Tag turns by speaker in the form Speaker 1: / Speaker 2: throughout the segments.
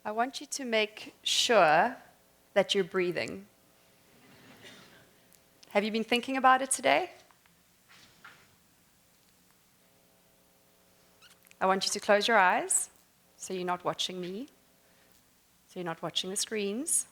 Speaker 1: I want you to make sure that you're breathing. Have you been thinking about it today? I want you to close your eyes so you're not watching me, so you're not watching the screens,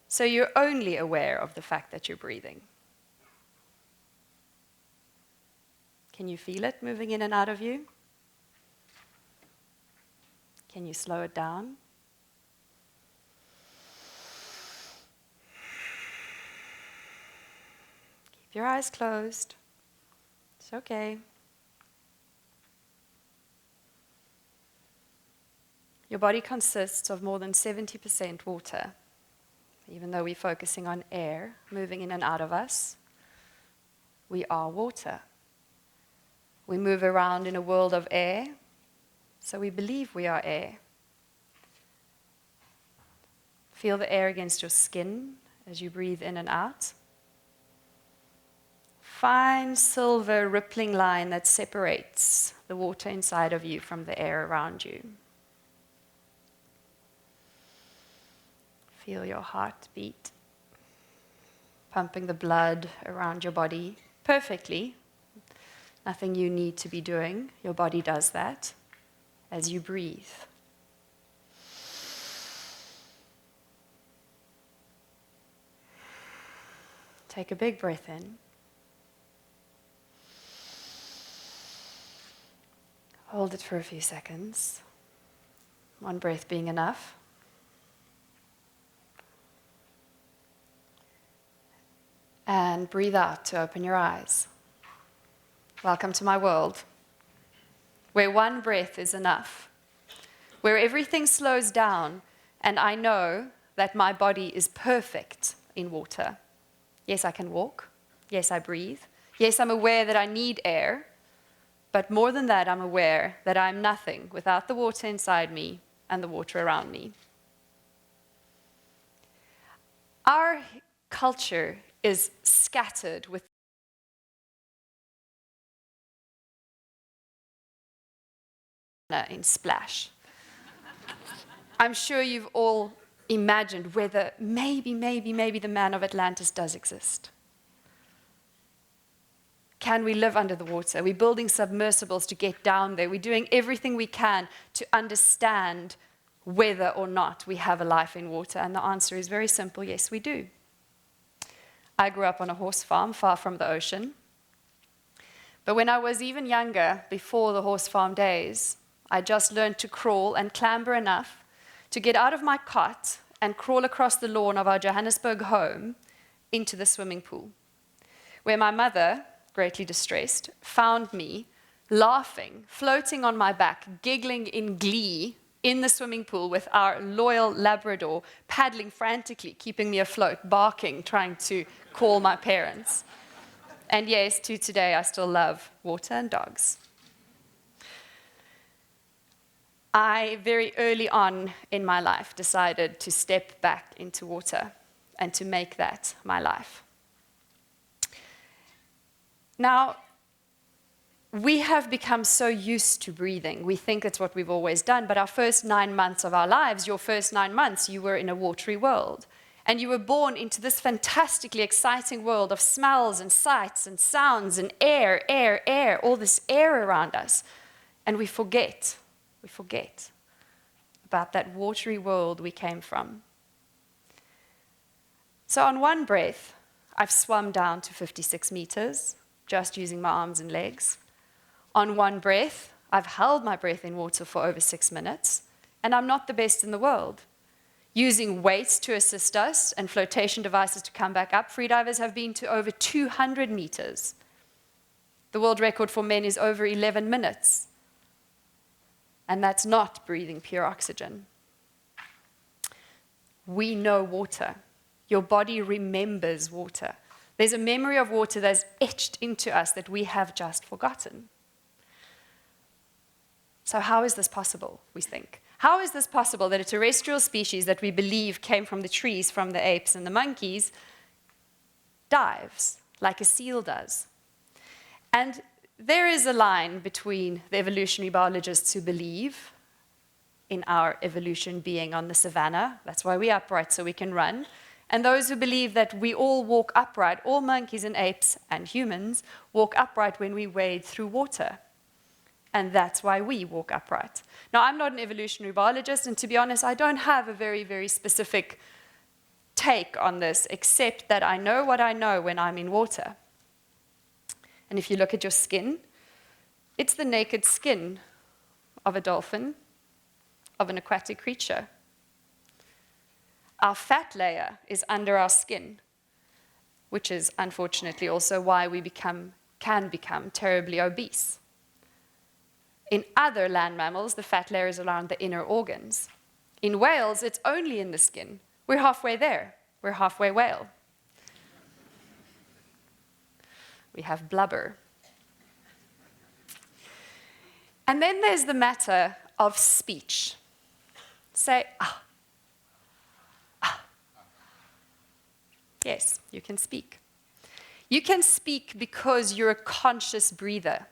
Speaker 1: so you're only aware of the fact that you're breathing. Can you feel it moving in and out of you? Can you slow it down? Keep your eyes closed. It's okay. Your body consists of more than 70% water. Even though we're focusing on air moving in and out of us, we are water. We move around in a world of air, so we believe we are air. Feel the air against your skin as you breathe in and out. Fine silver rippling line that separates the water inside of you from the air around you. Feel your heart beat, pumping the blood around your body perfectly. Nothing you need to be doing. Your body does that as you breathe. Take a big breath in. Hold it for a few seconds. One breath being enough. And breathe out to open your eyes. Welcome to my world, where one breath is enough, where everything slows down, and I know that my body is perfect in water. Yes, I can walk. Yes, I breathe. Yes, I'm aware that I need air. But more than that, I'm aware that I'm nothing without the water inside me and the water around me. Our culture is scattered with in splash. I'm sure you've all imagined whether maybe the man of Atlantis does exist. Can we live under the water? We're building submersibles to get down there. We're doing everything we can to understand whether or not we have a life in water. And the answer is very simple, yes, we do. I grew up on a horse farm far from the ocean. But when I was even younger, before the horse farm days, I just learned to crawl and clamber enough to get out of my cot and crawl across the lawn of our Johannesburg home into the swimming pool, where my mother, greatly distressed, found me laughing, floating on my back, giggling in glee in the swimming pool with our loyal Labrador, paddling frantically, keeping me afloat, barking, trying to call my parents. And yes, to today, I still love water and dogs. I, very early on in my life, decided to step back into water and to make that my life. Now, we have become so used to breathing. We think it's what we've always done, but our first 9 months of our lives, your first 9 months, you were in a watery world. And you were born into this fantastically exciting world of smells and sights and sounds and air, all this air around us. And we forget about that watery world we came from. So on one breath, I've swum down to 56 meters, just using my arms and legs. On one breath, I've held my breath in water for over 6 minutes, and I'm not the best in the world. Using weights to assist us and flotation devices to come back up, freedivers have been to over 200 meters. The world record for men is over 11 minutes. And that's not breathing pure oxygen. We know water. Your body remembers water. There's a memory of water that's etched into us that we have just forgotten. So how is this possible, we think? How is this possible that a terrestrial species that we believe came from the trees, from the apes and the monkeys, dives like a seal does? And there is a line between the evolutionary biologists who believe in our evolution being on the savannah. That's why we're upright, so we can run. And those who believe that we all walk upright, all monkeys and apes and humans walk upright when we wade through water. And that's why we walk upright. Now, I'm not an evolutionary biologist, and to be honest, I don't have a very, very specific take on this, except that I know what I know when I'm in water. And if you look at your skin, it's the naked skin of a dolphin, of an aquatic creature. Our fat layer is under our skin, which is unfortunately also why we can become terribly obese. In other land mammals, the fat layer is around the inner organs. In whales, it's only in the skin. We're halfway there. We're halfway whale. We have blubber. And then there's the matter of speech. Say, ah. Ah. Yes, you can speak. You can speak because you're a conscious breather.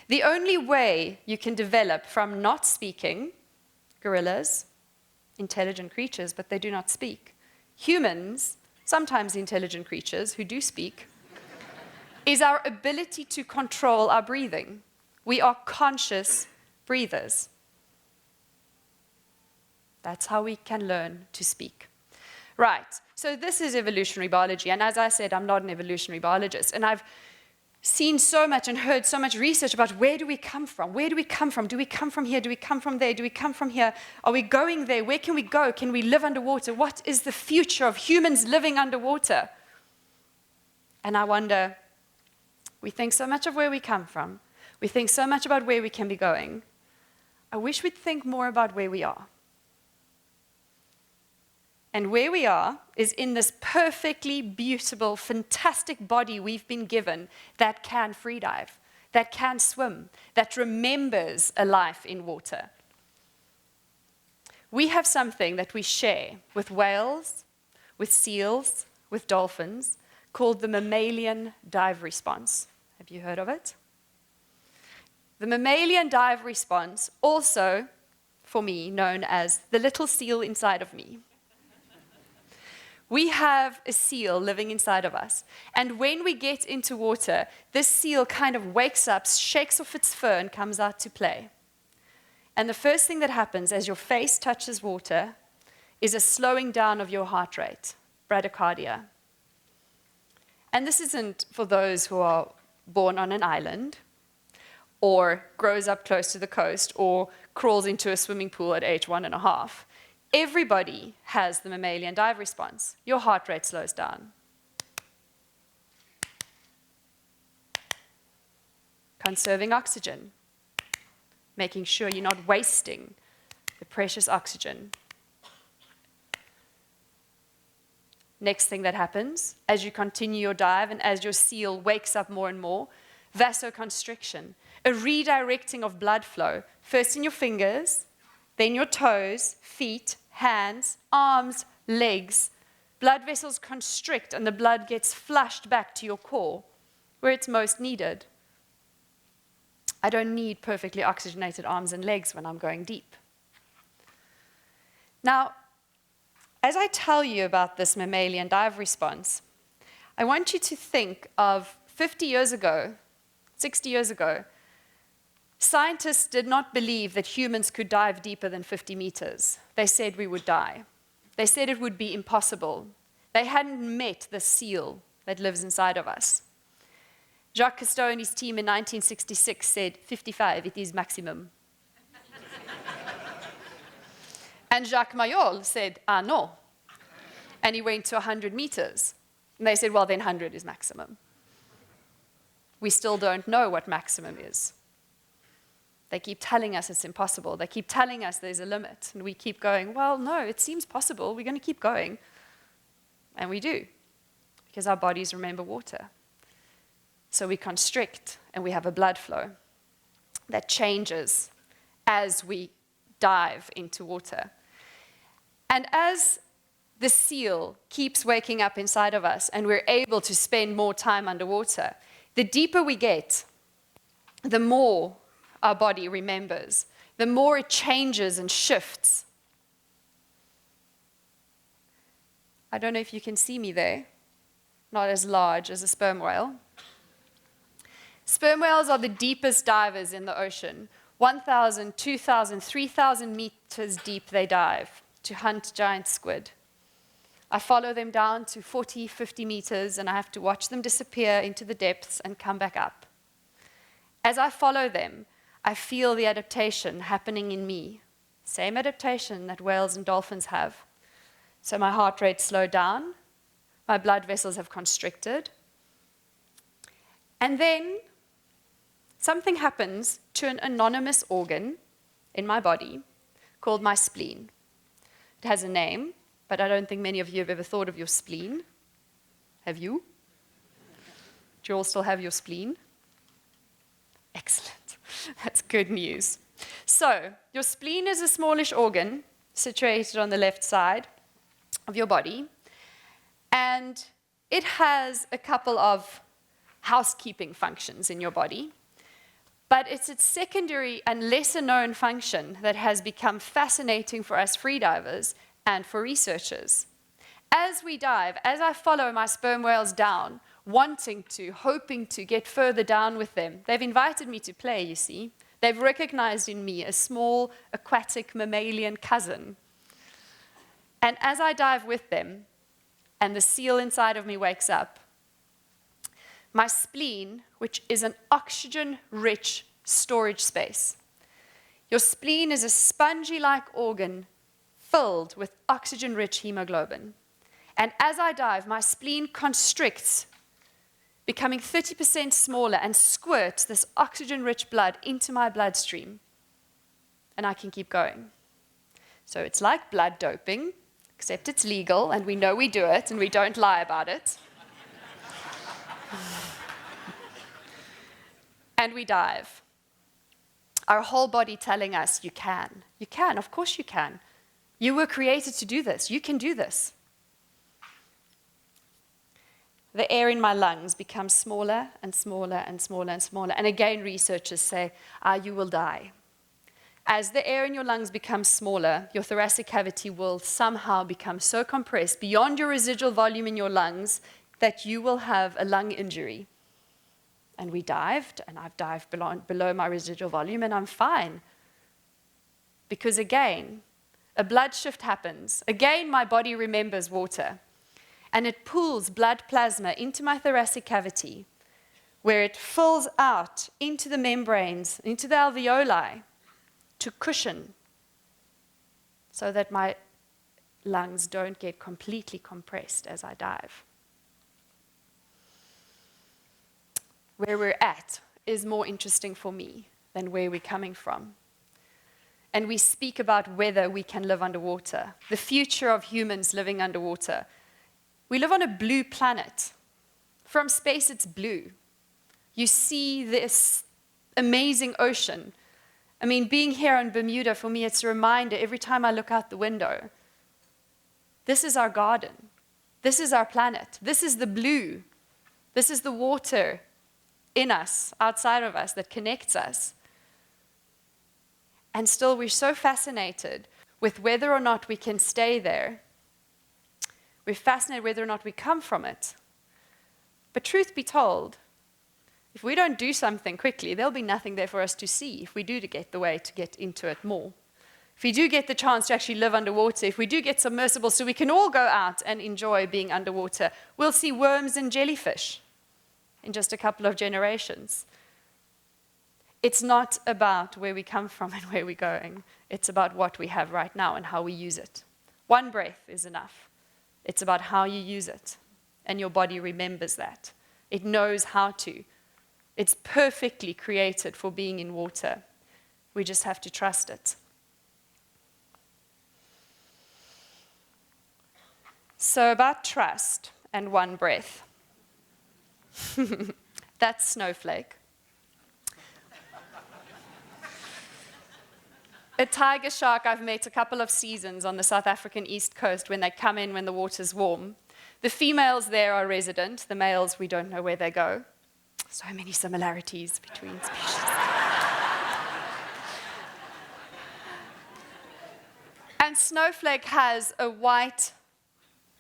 Speaker 1: The only way you can develop from not speaking, gorillas, intelligent creatures, but they do not speak. Humans, sometimes intelligent creatures who do speak, is our ability to control our breathing. We are conscious breathers. That's how we can learn to speak. Right, so this is evolutionary biology, and as I said, I'm not an evolutionary biologist, and I've seen so much and heard so much research about where do we come from? Where do we come from? Do we come from here? Do we come from there? Do we come from here? Are we going there? Where can we go? Can we live underwater? What is the future of humans living underwater? And I wonder, we think so much of where we come from. We think so much about where we can be going. I wish we'd think more about where we are. And where we are is in this perfectly beautiful, fantastic body we've been given that can freedive, that can swim, that remembers a life in water. We have something that we share with whales, with seals, with dolphins, called the mammalian dive response. Have you heard of it? The mammalian dive response, also, for me, known as the little seal inside of me. We have a seal living inside of us. And when we get into water, this seal kind of wakes up, shakes off its fur, and comes out to play. And the first thing that happens as your face touches water is a slowing down of your heart rate, bradycardia. And this isn't for those who are born on an island, or grows up close to the coast, or crawls into a swimming pool at age 1.5. Everybody has the mammalian dive response. Your heart rate slows down. Conserving oxygen, making sure you're not wasting the precious oxygen. Next thing that happens, as you continue your dive and as your seal wakes up more and more, vasoconstriction, a redirecting of blood flow, first in your fingers, then your toes, feet, hands, arms, legs. Blood vessels constrict and the blood gets flushed back to your core, where it's most needed. I don't need perfectly oxygenated arms and legs when I'm going deep. Now, as I tell you about this mammalian dive response, I want you to think of 50 years ago, 60 years ago, scientists did not believe that humans could dive deeper than 50 meters. They said we would die. They said it would be impossible. They hadn't met the seal that lives inside of us. Jacques Cousteau and his team in 1966 said, 55, it is maximum. And Jacques Mayol said, ah, no. And he went to 100 meters. And they said, well, then 100 is maximum. We still don't know what maximum is. They keep telling us it's impossible. They keep telling us there's a limit. And we keep going, well, no, it seems possible. We're going to keep going. And we do, because our bodies remember water. So we constrict, and we have a blood flow that changes as we dive into water. And as the seal keeps waking up inside of us, and we're able to spend more time underwater, the deeper we get, the more our body remembers. the more it changes and shifts. I don't know if you can see me there. Not as large as a sperm whale. Sperm whales are the deepest divers in the ocean. 1,000, 2,000, 3,000 meters deep they dive to hunt giant squid. I follow them down to 40, 50 meters, and I have to watch them disappear into the depths and come back up. As I follow them, I feel the adaptation happening in me. Same adaptation that whales and dolphins have. So my heart rate slowed down, my blood vessels have constricted, and then something happens to an anonymous organ in my body called my spleen. It has a name, but I don't think many of you have ever thought of your spleen. Have you? Do you all still have your spleen? Excellent. That's good news. So, your spleen is a smallish organ situated on the left side of your body, and it has a couple of housekeeping functions in your body, but it's its secondary and lesser known function that has become fascinating for us freedivers and for researchers. As we dive, as I follow my sperm whales down, hoping to get further down with them, they've invited me to play, you see. They've recognized in me a small aquatic mammalian cousin. And as I dive with them, and the seal inside of me wakes up, my spleen, which is an oxygen-rich storage space. Your spleen is a spongy-like organ filled with oxygen-rich hemoglobin. And as I dive, my spleen constricts, becoming 30% smaller, and squirts this oxygen-rich blood into my bloodstream. And I can keep going. So it's like blood doping, except it's legal, and we know we do it, and we don't lie about it. And we dive. Our whole body telling us, you can. You can, of course you can. You were created to do this. You can do this. The air in my lungs becomes smaller and smaller and smaller and smaller. And again, researchers say, you will die. As the air in your lungs becomes smaller, your thoracic cavity will somehow become so compressed beyond your residual volume in your lungs that you will have a lung injury. And we dived, and I've dived below my residual volume, and I'm fine. Because again, a blood shift happens. Again, my body remembers water. And it pulls blood plasma into my thoracic cavity, where it fills out into the membranes, into the alveoli, to cushion, so that my lungs don't get completely compressed as I dive. Where we're at is more interesting for me than where we're coming from. And we speak about whether we can live underwater, the future of humans living underwater. We live on a blue planet. From space, it's blue. You see this amazing ocean. I mean, being here in Bermuda, for me, it's a reminder every time I look out the window. This is our garden. This is our planet. This is the blue. This is the water in us, outside of us, that connects us. And still, we're so fascinated with whether or not we can stay there. We're fascinated whether or not we come from it. But truth be told, if we don't do something quickly, there'll be nothing there for us to see if we do get the way to get into it more. If we do get the chance to actually live underwater, if we do get submersibles so we can all go out and enjoy being underwater, we'll see worms and jellyfish in just a couple of generations. It's not about where we come from and where we're going. It's about what we have right now and how we use it. One breath is enough. It's about how you use it. And your body remembers that. It knows how to. It's perfectly created for being in water. We just have to trust it. So about trust and one breath. That's Snowflake. A tiger shark I've met a couple of seasons on the South African east coast when they come in when the water's warm. The females there are resident. The males, we don't know where they go. So many similarities between species. And Snowflake has a white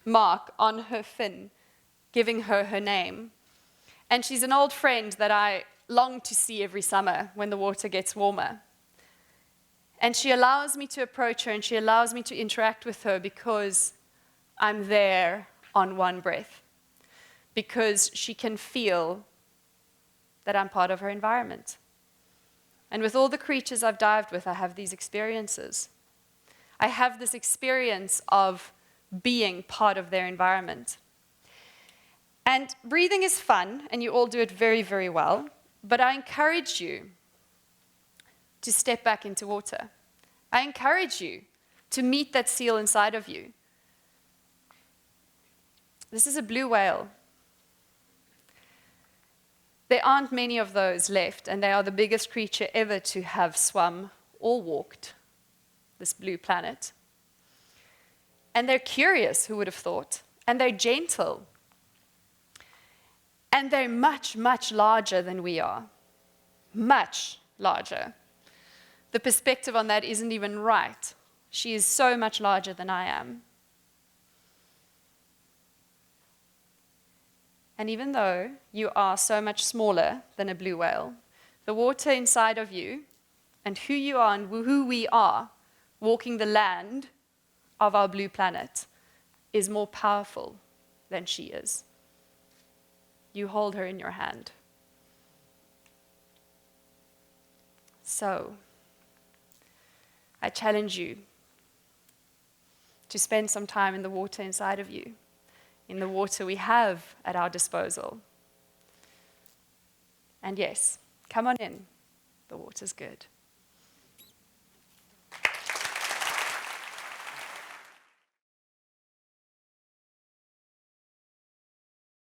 Speaker 1: mark on her fin, giving her her name. And she's an old friend that I long to see every summer when the water gets warmer. And she allows me to approach her and she allows me to interact with her because I'm there on one breath. Because she can feel that I'm part of her environment. And with all the creatures I've dived with, I have these experiences. I have this experience of being part of their environment. And breathing is fun, and you all do it very, very well, but I encourage you to step back into water. I encourage you to meet that seal inside of you. This is a blue whale. There aren't many of those left, and they are the biggest creature ever to have swum or walked this blue planet. And they're curious, who would have thought? And they're gentle. And they're much, much larger than we are. Much larger. The perspective on that isn't even right. She is so much larger than I am. And even though you are so much smaller than a blue whale, the water inside of you and who you are and who we are walking the land of our blue planet is more powerful than she is. You hold her in your hand. So, I challenge you to spend some time in the water inside of you, in the water we have at our disposal. And yes, come on in. The water's good.